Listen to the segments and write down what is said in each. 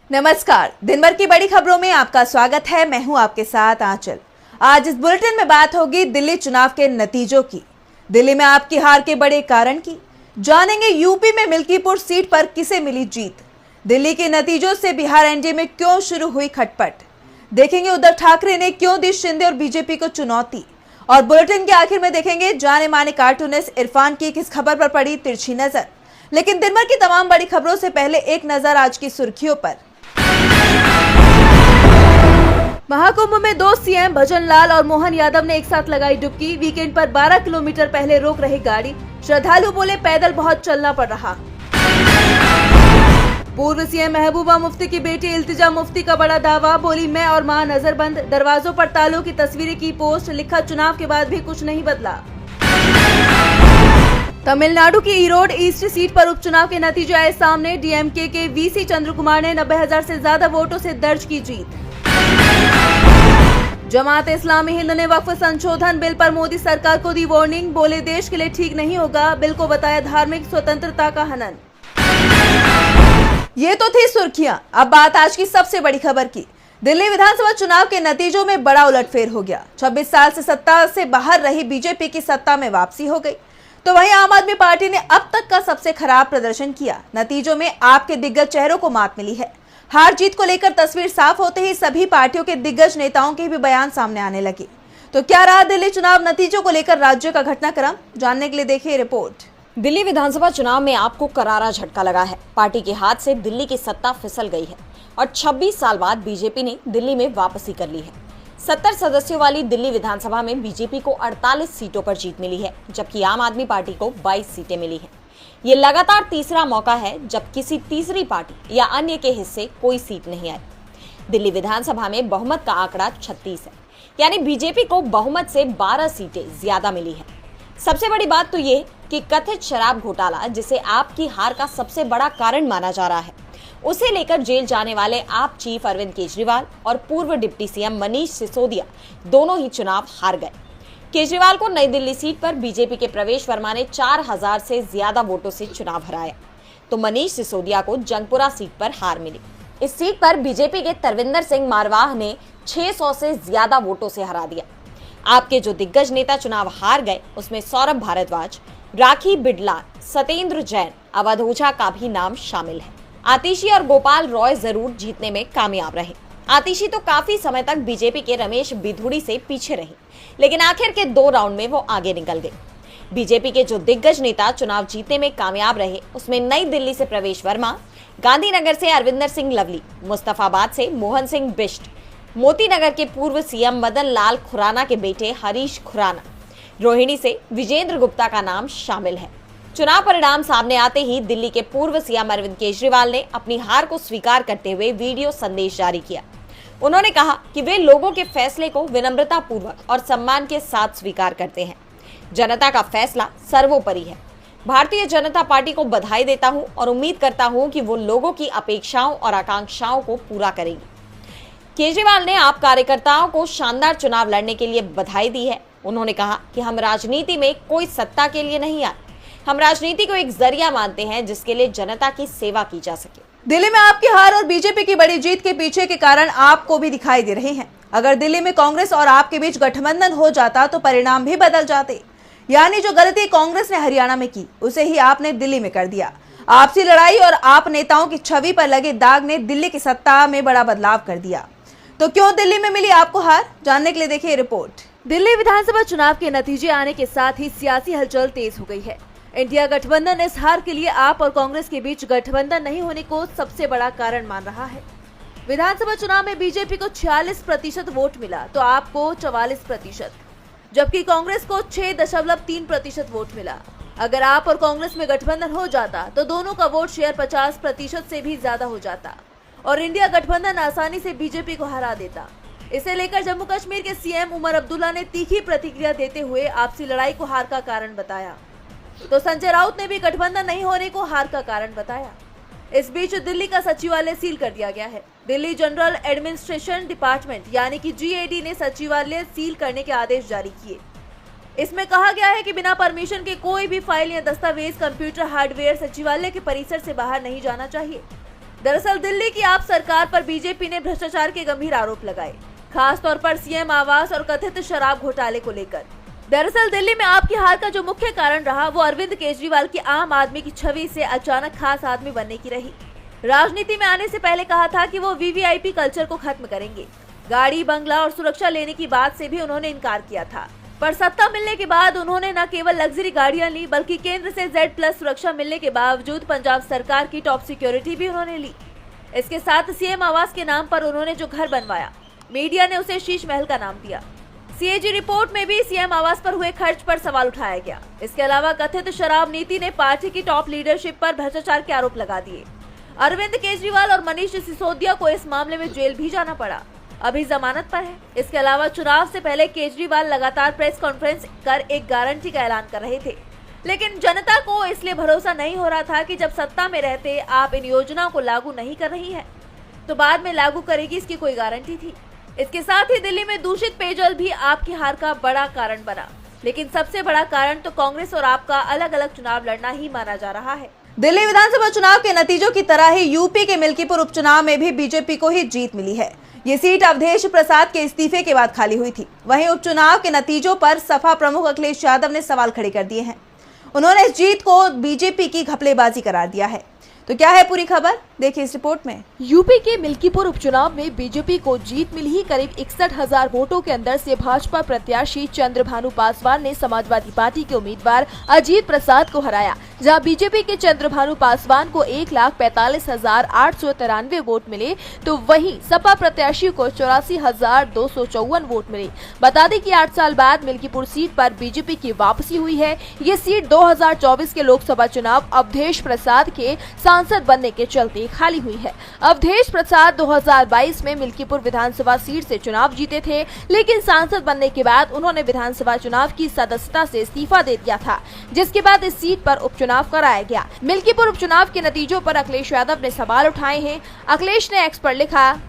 नमस्कार, दिन भर की बड़ी खबरों में आपका स्वागत है। मैं हूं आपके साथ आंचल। आज इस बुलेटिन में बात होगी दिल्ली चुनाव के नतीजों की, दिल्ली में आपकी हार के बड़े कारण की, जानेंगे यूपी में मिल्कीपुर सीट पर किसे मिली जीत, दिल्ली के नतीजों से बिहार एनडीए में क्यों शुरू हुई खटपट, देखेंगे उद्धव ठाकरे ने क्यों दी शिंदे और बीजेपी को चुनौती, और बुलेटिन के आखिर में देखेंगे जाने माने कार्टूनिस्ट इरफान की किस खबर पर पड़ी तिरछी नजर। लेकिन दिन भर की तमाम बड़ी खबरों से पहले एक नजर आज की सुर्खियों पर। महाकुंभ में दो सीएम भजन लाल और मोहन यादव ने एक साथ लगाई डुबकी। वीकेंड पर 12 किलोमीटर पहले रोक रही गाड़ी, श्रद्धालु बोले पैदल बहुत चलना पड़ रहा। पूर्व सीएम महबूबा मुफ्ती की बेटी इल्तिजा मुफ्ती का बड़ा दावा, बोली मैं और मां नजरबंद, दरवाजों पर तालों की तस्वीरें की पोस्ट, लिखा चुनाव के बाद भी कुछ नहीं बदला। तमिलनाडु की ईरोड ईस्ट सीट पर उपचुनाव के नतीजे आए सामने। डीएमके के वीसी चंद्र कुमार ने 90,000 से ज्यादा वोटों से दर्ज की जीत। जमात इस्लामी हिंद ने वक्फ संशोधन बिल पर मोदी सरकार को दी वार्निंग, बोले देश के लिए ठीक नहीं होगा, बिल को बताया धार्मिक स्वतंत्रता का हनन। ये तो थी सुर्खियां, अब बात आज की सबसे बड़ी खबर की। दिल्ली विधानसभा चुनाव के नतीजों में बड़ा उलटफेर हो गया। 26 साल से सत्ता से बाहर रही बीजेपी की सत्ता में वापसी हो गई, तो वहीं आम आदमी पार्टी ने अब तक का सबसे खराब प्रदर्शन किया। नतीजों में आपके दिग्गज चेहरों को मात मिली है। हार जीत को लेकर तस्वीर साफ होते ही सभी पार्टियों के दिग्गज नेताओं के भी बयान सामने आने लगे। तो क्या रहा दिल्ली चुनाव नतीजों को लेकर राज्य का घटनाक्रम, जानने के लिए देखिए रिपोर्ट। दिल्ली विधानसभा चुनाव में आपको करारा झटका लगा है। पार्टी के हाथ से दिल्ली की सत्ता फिसल गई है और 26 साल बाद बीजेपी ने दिल्ली में वापसी कर ली है। 70 सदस्यों वाली दिल्ली विधानसभा में बीजेपी को 48 सीटों पर जीत मिली है, जबकि आम आदमी पार्टी को 22 सीटें मिली हैं। ये लगातार तीसरा मौका है जब किसी तीसरी पार्टी या अन्य के हिस्से कोई सीट नहीं आई। दिल्ली विधानसभा में बहुमत का आंकड़ा 36 है, यानी बीजेपी को बहुमत से 12 सीटें ज्यादा मिली है। सबसे बड़ी बात तो ये कि कथित शराब घोटाला, जिसे आपकी हार का सबसे बड़ा कारण माना जा रहा है, उसे लेकर जेल जाने वाले आप चीफ अरविंद केजरीवाल और पूर्व डिप्टी सीएम मनीष सिसोदिया दोनों ही चुनाव हार गए। केजरीवाल को नई दिल्ली सीट पर बीजेपी के प्रवेश वर्मा ने 4000 से ज्यादा वोटों से चुनाव हराया, तो मनीष सिसोदिया को जंगपुरा सीट पर हार मिली। इस सीट पर बीजेपी के तरविंदर सिंह मारवाह ने 600 से ज्यादा वोटों से हरा दिया। आपके जो दिग्गज नेता चुनाव हार गए, उसमें सौरभ भारद्वाज, राखी बिडला, सत्येंद्र जैन, अवध ओझा का भी नाम शामिल है। आतिशी और गोपाल रॉय जरूर जीतने में कामयाब रहे। आतिशी तो काफी समय तक बीजेपी के रमेश बिधूड़ी से पीछे रही, लेकिन आखिर के 2 राउंड में वो आगे निकल गई। बीजेपी के जो दिग्गज नेता चुनाव जीतने में कामयाब रहे, उसमें नई दिल्ली से प्रवेश वर्मा, गांधीनगर से अरविंदर सिंह लवली, मुस्तफाबाद से मोहन सिंह बिष्ट, मोतीनगर के पूर्व सीएम मदन लाल खुराना के बेटे हरीश खुराना, रोहिणी से विजेंद्र गुप्ता का नाम शामिल है। चुनाव परिणाम सामने आते ही दिल्ली के पूर्व सीएम अरविंद केजरीवाल ने अपनी हार को स्वीकार करते हुए वीडियो संदेश जारी किया। उन्होंने कहा कि वे लोगों के फैसले को विनम्रता पूर्वक और सम्मान के साथ स्वीकार करते हैं। जनता का फैसला सर्वोपरि है। भारतीय जनता पार्टी को बधाई देता हूं और उम्मीद करता हूं कि वो लोगों की अपेक्षाओं और आकांक्षाओं को पूरा करेगी। केजरीवाल ने आप कार्यकर्ताओं को शानदार चुनाव लड़ने के लिए बधाई दी है। उन्होंने कहा कि हम राजनीति में कोई सत्ता के लिए नहीं आए, हम राजनीति को एक जरिया मानते हैं जिसके लिए जनता की सेवा की जा सके। दिल्ली में आपकी हार और बीजेपी की बड़ी जीत के पीछे के कारण आपको भी दिखाई दे रहे हैं। अगर दिल्ली में कांग्रेस और आपके बीच गठबंधन हो जाता तो परिणाम भी बदल जाते, यानी जो गलती कांग्रेस ने हरियाणा में की, उसे ही आपने दिल्ली में कर दिया। आपसी लड़ाई और आप नेताओं की छवि पर लगे दाग ने दिल्ली की सत्ता में बड़ा बदलाव कर दिया। तो क्यों दिल्ली में मिली आपको हार, जानने के लिए देखिए रिपोर्ट। दिल्ली विधानसभा चुनाव के नतीजे आने के साथ ही सियासी हलचल तेज हो गई है। इंडिया गठबंधन इस हार के लिए आप और कांग्रेस के बीच गठबंधन नहीं होने को सबसे बड़ा कारण मान रहा है। विधानसभा चुनाव में बीजेपी को 46% वोट मिला तो आपको 44%, जबकि कांग्रेस को 6.3% वोट मिला। अगर आप और कांग्रेस में गठबंधन हो जाता तो दोनों का वोट शेयर 50% से भी ज्यादा हो जाता और इंडिया गठबंधन आसानी से बीजेपी को हरा देता। इसे लेकर जम्मू कश्मीर के सीएम उमर अब्दुल्ला ने तीखी प्रतिक्रिया देते हुए आपसी लड़ाई को हार का कारण बताया, तो संजय राउत ने भी गठबंधन नहीं होने को हार का कारण बताया। इस बीच दिल्ली का सचिवालय सील कर दिया गया है। दिल्ली जनरल एडमिनिस्ट्रेशन डिपार्टमेंट यानी कि जीएडी ने सचिवालय सील करने के आदेश जारी किए। इसमें कहा गया है कि बिना परमिशन के कोई भी फाइल या दस्तावेज, कंप्यूटर, हार्डवेयर सचिवालय के परिसर से बाहर नहीं जाना चाहिए। दरअसल दिल्ली की आप सरकार पर बीजेपी ने भ्रष्टाचार के गंभीर आरोप लगाए, खास तौर पर सीएम आवास और कथित शराब घोटाले को लेकर। दरअसल दिल्ली में आपकी हार का जो मुख्य कारण रहा वो अरविंद केजरीवाल की आम आदमी की छवि से अचानक खास आदमी बनने की रही। राजनीति में आने से पहले कहा था कि वो वीवीआईपी कल्चर को खत्म करेंगे। गाड़ी, बंगला और सुरक्षा लेने की बात से भी उन्होंने इनकार किया था, पर सत्ता मिलने के बाद उन्होंने न केवल लग्जरी गाड़ियां ली बल्कि केंद्र से Z+ सुरक्षा मिलने के बावजूद पंजाब सरकार की टॉप सिक्योरिटी भी उन्होंने ली। इसके साथ सीएम आवास के नाम पर उन्होंने जो घर बनवाया, मीडिया ने उसे शीश महल का नाम दिया। CAG रिपोर्ट में भी सीएम आवास पर हुए खर्च पर सवाल उठाया गया। इसके अलावा कथित शराब नीति ने पार्टी की टॉप लीडरशिप पर भ्रष्टाचार के आरोप लगा दिए। अरविंद केजरीवाल और मनीष सिसोदिया को इस मामले में जेल भी जाना पड़ा, अभी जमानत पर है। इसके अलावा चुनाव से पहले केजरीवाल लगातार प्रेस कॉन्फ्रेंस कर एक गारंटी का ऐलान कर रहे थे, लेकिन जनता को इसलिए भरोसा नहीं हो रहा था कि जब सत्ता में रहते आप इन योजनाओं को लागू नहीं कर रही है तो बाद में लागू करेगी, इसकी कोई गारंटी थी। इसके साथ ही दिल्ली में दूषित पेयजल भी आपकी हार का बड़ा कारण बना, लेकिन सबसे बड़ा कारण तो कांग्रेस और आपका अलग अलग चुनाव लड़ना ही माना जा रहा है। दिल्ली विधानसभा चुनाव के नतीजों की तरह ही यूपी के मिल्कीपुर उपचुनाव में भी बीजेपी को ही जीत मिली है। ये सीट अवधेश प्रसाद के इस्तीफे के बाद खाली हुई थी। वहीं उपचुनाव के नतीजों पर सपा प्रमुख अखिलेश यादव ने सवाल खड़े कर दिए हैं। उन्होंने इस जीत को बीजेपी की घपलेबाजी करार दिया है। तो क्या है पूरी खबर, देखिए इस रिपोर्ट में। यूपी के मिल्कीपुर उपचुनाव में बीजेपी को जीत मिली ही। करीब 61,000 वोटों के अंदर से भाजपा प्रत्याशी चंद्रभानु पासवान ने समाजवादी पार्टी के उम्मीदवार अजीत प्रसाद को हराया, जहां बीजेपी के चंद्रभानु पासवान को 1,45,893 वोट मिले, तो वहीं सपा प्रत्याशी को 84,254 वोट मिले। बता दें कि 8 साल बाद मिल्कीपुर सीट पर बीजेपी की वापसी हुई है। ये सीट 2024 के लोकसभा चुनाव अवधेश प्रसाद के सांसद बनने के चलते खाली हुई है। अवधेश प्रसाद 2022 में मिल्कीपुर विधानसभा सीट से चुनाव जीते थे, लेकिन सांसद बनने के बाद उन्होंने विधानसभा चुनाव की सदस्यता से इस्तीफा दे दिया था, जिसके बाद इस सीट पर उपचुनाव कराया गया। मिल्कीपुर उपचुनाव के नतीजों पर अखिलेश यादव ने सवाल उठाए हैं। अखिलेश ने एक्स पर लिखा,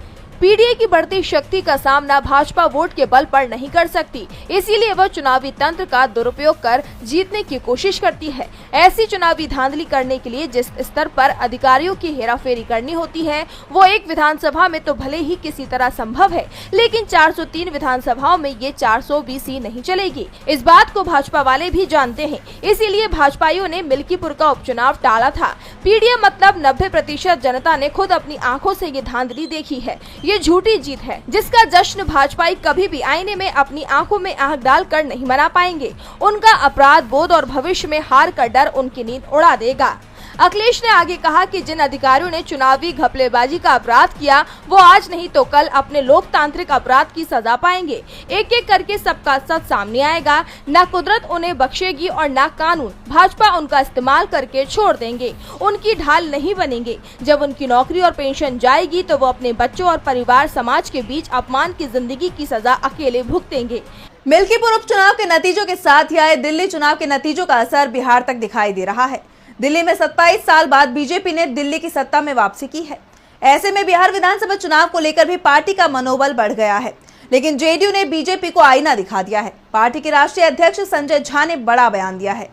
पीडीए की बढ़ती शक्ति का सामना भाजपा वोट के बल पर नहीं कर सकती, इसीलिए वह चुनावी तंत्र का दुरुपयोग कर जीतने की कोशिश करती है। ऐसी चुनावी धांधली करने के लिए जिस स्तर पर अधिकारियों की हेराफेरी करनी होती है, वो एक विधानसभा में तो भले ही किसी तरह संभव है, लेकिन 403 विधानसभाओं में ये 420 नहीं चलेगी। इस बात को भाजपा वाले भी जानते हैं, इसीलिए भाजपाइयों ने मिल्कीपुर का उपचुनाव टाला था। पीडीए मतलब 90% जनता ने खुद अपनी आंखों से ये धांधली देखी है। ये झूठी जीत है, जिसका जश्न भाजपाई कभी भी आईने में अपनी आंखों में आंख डालकर नहीं मना पाएंगे। उनका अपराध बोध और भविष्य में हार का डर उनकी नींद उड़ा देगा। अखिलेश ने आगे कहा कि जिन अधिकारियों ने चुनावी घपलेबाजी का अपराध किया, वो आज नहीं तो कल अपने लोकतांत्रिक अपराध की सजा पाएंगे। एक एक करके सबका सच सामने आएगा। न कुदरत उन्हें बख्शेगी और न कानून। भाजपा उनका इस्तेमाल करके छोड़ देंगे, उनकी ढाल नहीं बनेंगे। जब उनकी नौकरी और पेंशन जाएगी तो वो अपने बच्चों और परिवार समाज के बीच अपमान की जिंदगी की सजा अकेले भुगतेंगे। मिल्कीपुर उपचुनाव के नतीजों के साथ ही आए दिल्ली चुनाव के नतीजों का असर बिहार तक दिखाई दे रहा है। दिल्ली में 27 साल बाद बीजेपी ने दिल्ली की सत्ता में वापसी की है। ऐसे में बिहार विधानसभा चुनाव को लेकर भी पार्टी का मनोबल बढ़ गया है, लेकिन जेडीयू ने बीजेपी को आईना दिखा दिया है। पार्टी के राष्ट्रीय अध्यक्ष संजय झा ने बड़ा बयान दिया है।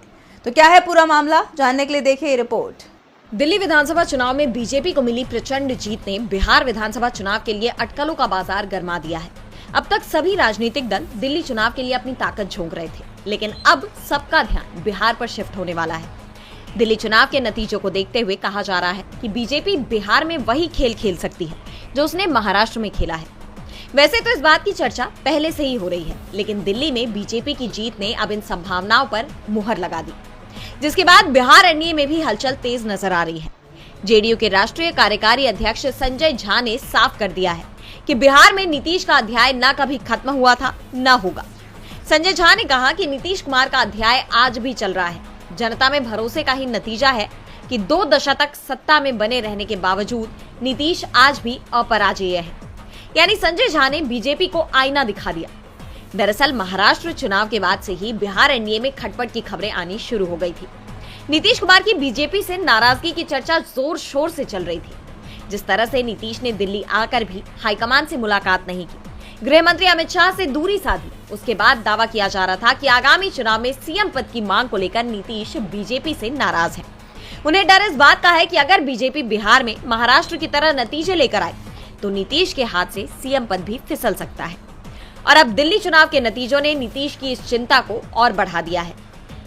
तो क्या है पूरा मामला, जानने के लिए देखिए रिपोर्ट। दिल्ली विधानसभा चुनाव में बीजेपी को मिली प्रचंड जीत ने बिहार विधानसभा चुनाव के लिए अटकलों का बाजार गरमा दिया है। अब तक सभी राजनीतिक दल दिल्ली चुनाव के लिए अपनी ताकत झोंक रहे थे, लेकिन अब सबका ध्यान बिहार पर शिफ्ट होने वाला है। दिल्ली चुनाव के नतीजों को देखते हुए कहा जा रहा है कि बीजेपी बिहार में वही खेल खेल सकती है जो उसने महाराष्ट्र में खेला है। वैसे तो इस बात की चर्चा पहले से ही हो रही है, लेकिन दिल्ली में बीजेपी की जीत ने अब इन संभावनाओं पर मुहर लगा दी, जिसके बाद बिहार एनडीए में भी हलचल तेज नजर आ रही है। जेडीयू के राष्ट्रीय कार्यकारी अध्यक्ष संजय झा ने साफ कर दिया है कि बिहार में नीतीश का अध्याय न कभी खत्म हुआ था न होगा। संजय झा ने कहा कि नीतीश कुमार का अध्याय आज भी चल रहा है। जनता में भरोसे का ही नतीजा है कि 2 दशक तक सत्ता में बने रहने के बावजूद नीतीश आज भी अपराजेय है। यानी संजय झा ने बीजेपी को आईना दिखा दिया। दरअसल महाराष्ट्र चुनाव के बाद से ही बिहार एनडीए में खटपट की खबरें आनी शुरू हो गई थी। नीतीश कुमार की बीजेपी से नाराजगी की चर्चा जोर शोर से चल रही थी। जिस तरह से नीतीश ने दिल्ली आकर भी हाईकमान से मुलाकात नहीं की, गृह मंत्री अमित शाह से दूरी साधी, उसके बाद दावा किया जा रहा था कि आगामी चुनाव में सीएम पद की मांग को लेकर नीतीश बीजेपी से नाराज है। उन्हें डर इस बात का है कि अगर बीजेपी बिहार में महाराष्ट्र की तरह नतीजे लेकर आए तो नीतीश के हाथ से सीएम पद भी फिसल सकता है। और अब दिल्ली चुनाव के नतीजों ने नीतीश की इस चिंता को और बढ़ा दिया है।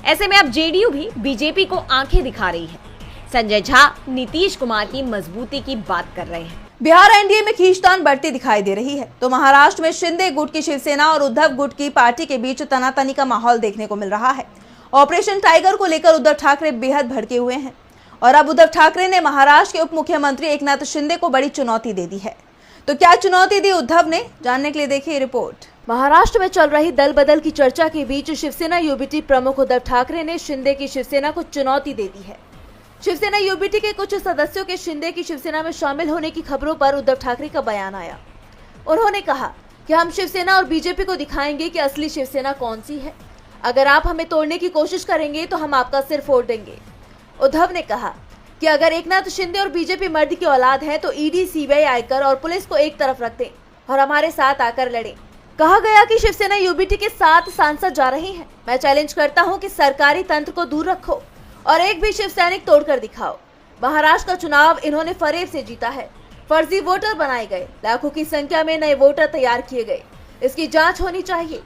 ऐसे में अब जेडीयू भी बीजेपी को आंखें दिखा रही है। संजय झा नीतीश कुमार की मजबूती की बात कर रहे हैं। बिहार एनडीए में खींचतान बढ़ती दिखाई दे रही है तो महाराष्ट्र में शिंदे गुट की शिवसेना और उद्धव गुट की पार्टी के बीच तनातनी का माहौल देखने को मिल रहा है। ऑपरेशन टाइगर को लेकर उद्धव ठाकरे बेहद भड़के हुए हैं और अब उद्धव ठाकरे ने महाराष्ट्र के उप मुख्यमंत्री एकनाथ शिंदे को बड़ी चुनौती दे दी है। तो क्या चुनौती दी उद्धव ने, जानने के लिए देखिए रिपोर्ट। महाराष्ट्र में चल रही दल बदल की चर्चा के बीच शिवसेना यूबीटी प्रमुख उद्धव ठाकरे ने शिंदे की शिवसेना को चुनौती दे दी है। शिवसेना यूबीटी के कुछ सदस्यों के शिंदे की शिवसेना में शामिल होने की खबरों पर उद्धव ठाकरे का बयान आया। उन्होंने कहा कि हम शिवसेना और बीजेपी को दिखाएंगे कि असली शिवसेना कौन सी है। अगर आप हमें तोड़ने की कोशिश करेंगे तो हम आपका सिर फोड़ देंगे। उद्धव ने कहा कि अगर एकनाथ शिंदे और बीजेपी मर्द की औलाद है तो ईडी, सीबीआई, आयकर और पुलिस को एक तरफ रख दें और हमारे साथ आकर लड़ें। कहा गया कि शिवसेना यूबीटी के 7 सांसद जा रहे हैं। मैं चैलेंज करता हूं कि सरकारी तंत्र को दूर रखो और एक भी शिव सैनिक तोड़कर दिखाओ। महाराष्ट्र का चुनाव इन्होंने फरेब से जीता है। फर्जी वोटर बनाए गए, लाखों की संख्या में नए वोटर तैयार किए गए। इसकी जांच होनी चाहिए।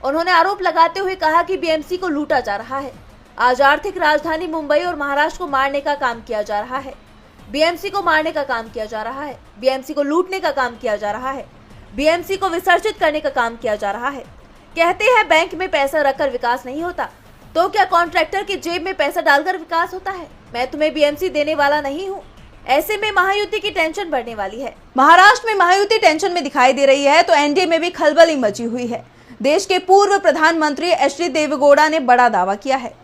उन्होंने आरोप लगाते हुए कहा कि बीएमसी को लूटा जा रहा है। आज आर्थिक राजधानी मुंबई और महाराष्ट्र को मारने का काम किया जा रहा है। बीएमसी को मारने का काम किया जा रहा है। बीएमसी को लूटने का काम किया जा रहा है। बीएमसी को विसर्जित करने का काम किया जा रहा है। कहते हैं बैंक में पैसा रखकर विकास नहीं होता, तो क्या कॉन्ट्रैक्टर की जेब में पैसा डालकर विकास होता है? मैं तुम्हें बीएमसी देने वाला नहीं हूँ। ऐसे में महायुति की टेंशन बढ़ने वाली है। महाराष्ट्र में महायुति टेंशन में दिखाई दे रही है तो एनडीए में भी खलबली मची हुई है। देश के पूर्व प्रधानमंत्री एचडी देवेगौड़ा ने बड़ा दावा किया है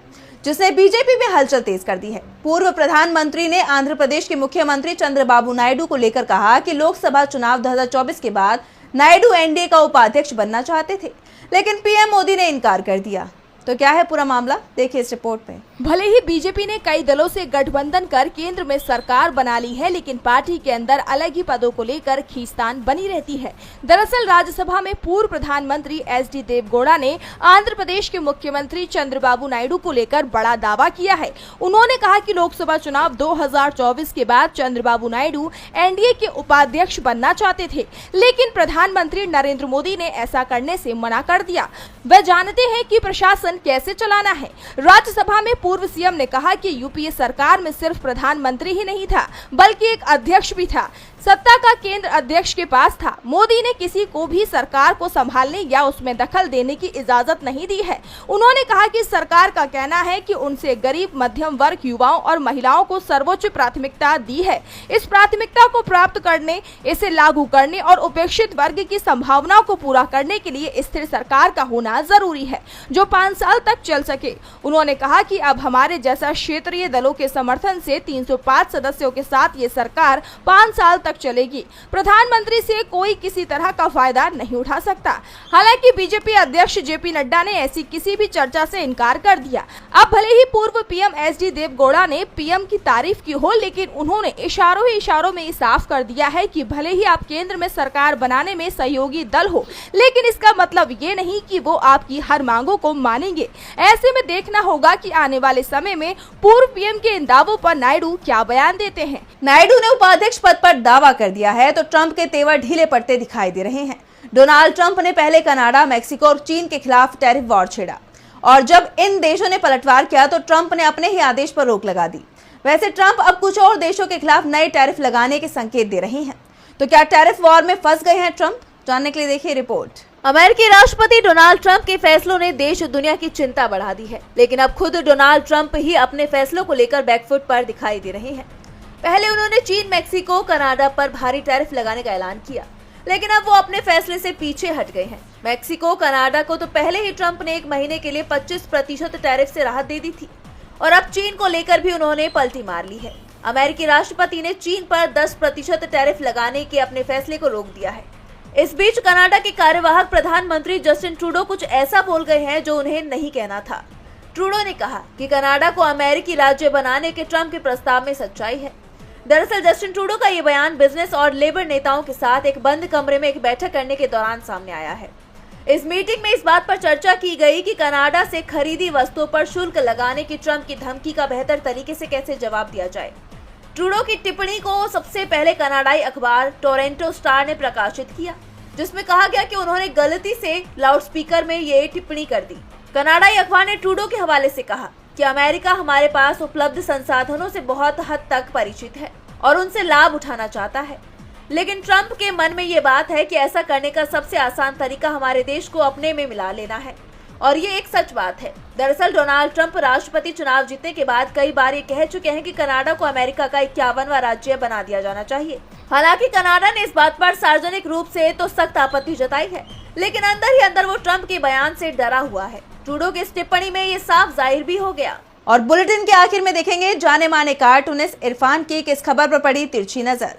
जिसने बीजेपी में हलचल तेज कर दी है। पूर्व प्रधानमंत्री ने आंध्र प्रदेश के मुख्यमंत्री चंद्रबाबू नायडू को लेकर कहा कि लोकसभा चुनाव 2024 के बाद नायडू एनडीए का उपाध्यक्ष बनना चाहते थे, लेकिन पीएम मोदी ने इनकार कर दिया। तो क्या है पूरा मामला, देखिए इस रिपोर्ट में। भले ही बीजेपी ने कई दलों से गठबंधन कर केंद्र में सरकार बना ली है, लेकिन पार्टी के अंदर अलग ही पदों को लेकर खींचतान बनी रहती है। दरअसल राज्यसभा में पूर्व प्रधानमंत्री एचडी देवेगौड़ा ने आंध्र प्रदेश के मुख्यमंत्री चंद्रबाबू नायडू को लेकर बड़ा दावा किया है। उन्होंने कहा कि लोकसभा चुनाव 2024 के बाद चंद्रबाबू नायडू एनडीए के उपाध्यक्ष बनना चाहते थे, लेकिन प्रधानमंत्री नरेंद्र मोदी ने ऐसा करने से मना कर दिया। वह जानते हैं कि प्रशासन कैसे चलाना है। राज्यसभा में पूर्व सीएम ने कहा कि यूपीए सरकार में सिर्फ प्रधानमंत्री ही नहीं था, बल्कि एक अध्यक्ष भी था। सत्ता का केंद्र अध्यक्ष के पास था। मोदी ने किसी को भी सरकार को संभालने या उसमें दखल देने की इजाजत नहीं दी है। उन्होंने कहा कि सरकार का कहना है कि उनसे गरीब, मध्यम वर्ग, युवाओं और महिलाओं को सर्वोच्च प्राथमिकता दी है। इस प्राथमिकता को प्राप्त करने, इसे लागू करने और उपेक्षित वर्ग की संभावनाओं को पूरा करने के लिए स्थिर सरकार का होना जरूरी है, जो 5 साल तक चल सके। उन्होंने कहा कि अब हमारे जैसा क्षेत्रीय दलों के समर्थन से 305 सदस्यों के साथ ये सरकार 5 साल तक चलेगी। प्रधानमंत्री से कोई किसी तरह का फायदा नहीं उठा सकता। हालांकि बीजेपी अध्यक्ष जेपी नड्डा ने ऐसी किसी भी चर्चा से इनकार कर दिया। अब भले ही पूर्व पीएम एचडी देवेगौड़ा ने पीएम की तारीफ की हो, लेकिन उन्होंने इशारों ही इशारों में साफ कर दिया है कि भले ही आप केंद्र में सरकार बनाने में सहयोगी दल हो, लेकिन इसका मतलब ये नहीं कि वो आपकी हर मांगों को मानेंगे। ऐसे में देखना होगा कि आने वाले समय में पूर्व पीएम के इन दावों पर नायडू क्या बयान देते हैं। नायडू ने उपाध्यक्ष पद पर दावा कर दिया है तो ट्रंप के तेवर ढीले पड़ते दिखाई दे रहे हैं। डोनाल्ड ट्रंप ने पहले कनाडा, मैक्सिको और चीन के खिलाफ टैरिफ वॉर छेड़ा और जब इन देशों ने पलटवार किया तो ट्रंप ने अपने ही आदेश पर रोक लगा दी। वैसे ट्रंप अब कुछ और देशों के खिलाफ नए टैरिफ लगाने के संकेत दे रहे हैं। तो क्या टैरिफ वॉर में फंस गए हैं ट्रंप? जानने के लिए देखिए रिपोर्ट। अमेरिकी राष्ट्रपति डोनाल्ड ट्रंप के फैसलों ने देश और दुनिया की चिंता बढ़ा दी है, लेकिन अब खुद डोनाल्ड ट्रंप ही अपने फैसलों को लेकर बैकफुट पर दिखाई दे रहे हैं। पहले उन्होंने चीन, मैक्सिको, कनाडा पर भारी टैरिफ लगाने का ऐलान किया, लेकिन अब वो अपने फैसले से पीछे हट गए हैं। मैक्सिको, कनाडा को तो पहले ही ट्रंप ने 1 महीने के लिए 25% टैरिफ से राहत दे दी थी और अब चीन को लेकर भी उन्होंने पलटी मार ली है। अमेरिकी राष्ट्रपति ने चीन पर 10% टैरिफ लगाने के अपने फैसले को रोक दिया है। इस बीच कनाडा के कार्यवाहक प्रधानमंत्री जस्टिन ट्रूडो कुछ ऐसा बोल गए हैं जो उन्हें नहीं कहना था। ट्रूडो ने कहा कि कनाडा को अमेरिकी राज्य बनाने के ट्रंप के प्रस्ताव में सच्चाई है। दरअसल जस्टिन ट्रूडो का ये बयान बिजनेस और लेबर नेताओं के साथ एक बंद कमरे में एक बैठक करने के दौरान सामने आया है। इस मीटिंग में इस बात पर चर्चा की गई कि कनाडा से खरीदी वस्तुओं पर शुल्क लगाने की ट्रंप की धमकी का बेहतर तरीके से कैसे जवाब दिया जाए। ट्रूडो की टिप्पणी को सबसे पहले कनाडाई अखबार टोरंटो स्टार ने प्रकाशित किया, जिसमें कहा गया कि उन्होंने गलती से लाउडस्पीकर में ये टिप्पणी कर दी। कनाडाई अखबार ने ट्रूडो के हवाले से कहा कि अमेरिका हमारे पास उपलब्ध संसाधनों से बहुत हद तक परिचित है और उनसे लाभ उठाना चाहता है, लेकिन ट्रंप के मन में ये बात है कि ऐसा करने का सबसे आसान तरीका हमारे देश को अपने में मिला लेना है, और ये एक सच बात है। दरअसल डोनाल्ड ट्रंप राष्ट्रपति चुनाव जीतने के बाद कई बार ये कह चुके हैं कि कनाडा को अमेरिका का 51वां राज्य बना दिया जाना चाहिए। हालांकि कनाडा ने इस बात पर सार्वजनिक रूप से तो सख्त आपत्ति जताई है, लेकिन अंदर ही अंदर वो ट्रंप के बयान से डरा हुआ है। ट्रूडो की इस टिप्पणी में ये साफ जाहिर भी हो गया। और बुलेटिन के आखिर में देखेंगे जाने माने कार्टूनिस्ट इरफान की किस खबर पर पड़ी तिरछी नजर।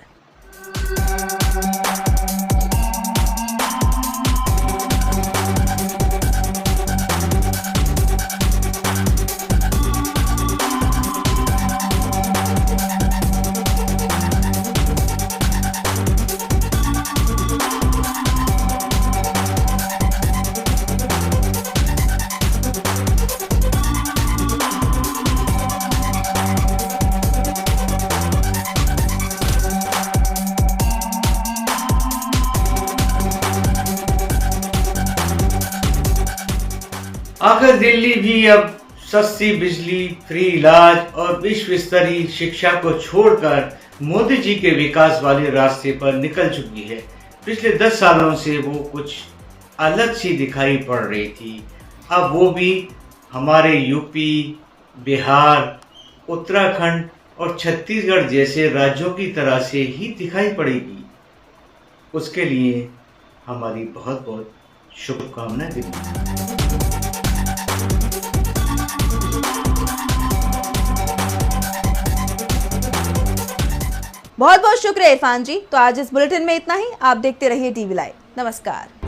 अगर दिल्ली भी अब सस्ती बिजली, फ्री इलाज और विश्व स्तरीय शिक्षा को छोड़कर मोदी जी के विकास वाले रास्ते पर निकल चुकी है, पिछले 10 सालों से वो कुछ अलग सी दिखाई पड़ रही थी, अब वो भी हमारे यूपी, बिहार, उत्तराखंड और छत्तीसगढ़ जैसे राज्यों की तरह से ही दिखाई पड़ेगी। उसके लिए हमारी बहुत बहुत शुभकामनाएं दिल्ली। बहुत बहुत शुक्रिया इरफान जी। तो आज इस बुलेटिन में इतना ही। आप देखते रहिए टीवी लाइव। नमस्कार।